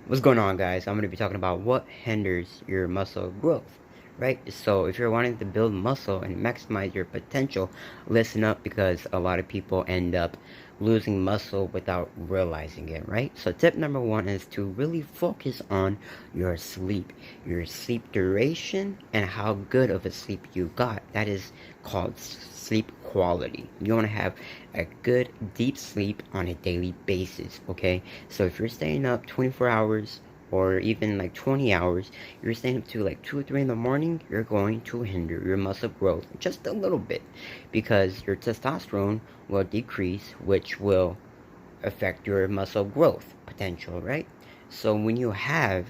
What's going on, guys? I'm going to be talking about what hinders your muscle growth, right? So if you're wanting to build muscle and maximize your potential, listen up, because a lot of people end up losing muscle without realizing it, right? So tip number one is to really focus on your sleep duration, and how good of a sleep you got. That is called sleep quality. You want to have a good deep sleep on a daily basis, okay? So if you're staying up 24 hours or even like 20 hours, you're staying up to like 2 or 3 in the morning, you're going to hinder your muscle growth just a little bit, because your testosterone will decrease, which will affect your muscle growth potential, right? So when you have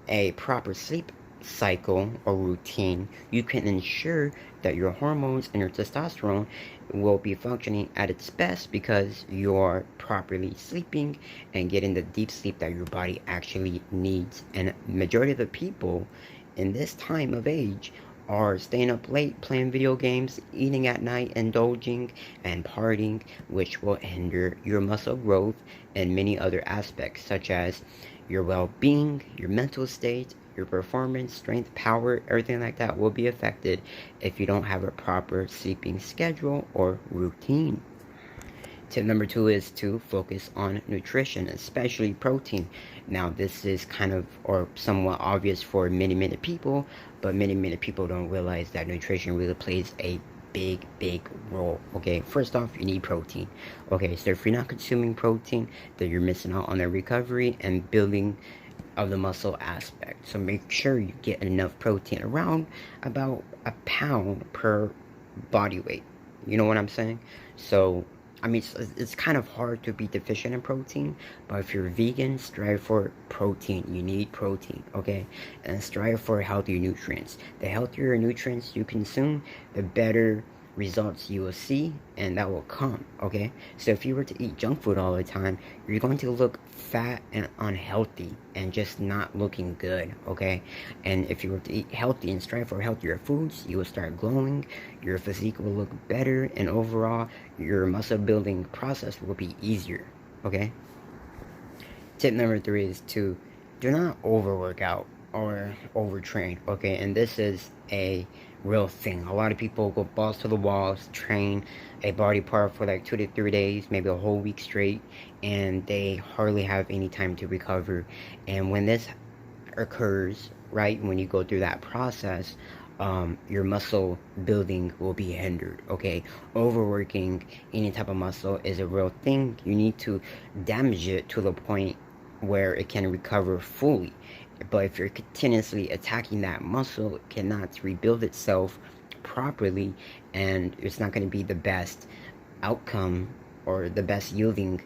a proper sleep cycle or routine, you can ensure that your hormones and your testosterone will be functioning at its best, because you're properly sleeping and getting the deep sleep that your body actually needs. And majority of the people in this time of age are staying up late playing video games, eating at night, indulging, and partying, which will hinder your muscle growth and many other aspects, such as your well-being, your mental state, your performance, strength, power, everything like that will be affected if you don't have a proper sleeping schedule or routine. Tip number two is to focus on nutrition, especially protein. Now, this is kind of or somewhat obvious for many people, but many people don't realize that nutrition really plays a big role. Okay, first off, you need protein. Okay, so if you're not consuming protein, then you're missing out on the recovery and building of the muscle aspect. So make sure you get enough protein, around about a pound per body weight. You know what I'm saying? So I mean, it's kind of hard to be deficient in protein, but if you're vegan, strive for protein. You need protein, okay? And strive for healthy nutrients. The healthier nutrients you consume, the better results you will see, and that will come, okay? So if you were to eat junk food all the time, you're going to look fat and unhealthy and just not looking good, okay? And if you were to eat healthy and strive for healthier foods, you will start glowing, your physique will look better, and overall your muscle building process will be easier, okay? Tip number three is to do not overwork out or overtrain, okay? And this is a real thing. A lot of people go balls to the walls, train a body part for like 2 to 3 days, maybe a whole week straight, and they hardly have any time to recover. And when this occurs, right, when you go through that process, your muscle building will be hindered, okay? Overworking any type of muscle is a real thing. You need to damage it to the point where it can recover fully. But if you're continuously attacking that muscle, it cannot rebuild itself properly, and it's not going to be the best outcome or the best yielding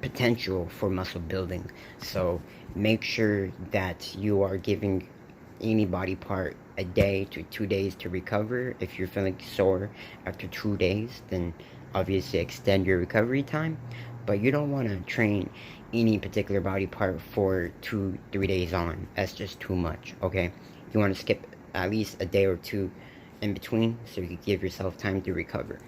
potential for muscle building. So make sure that you are giving any body part a day to 2 days to recover. If you're feeling sore after 2 days, then obviously extend your recovery time. But you don't want to train any particular body part for 2 3 days on. That's just too much, okay? You want to skip at least a day or two in between, so you can give yourself time to recover.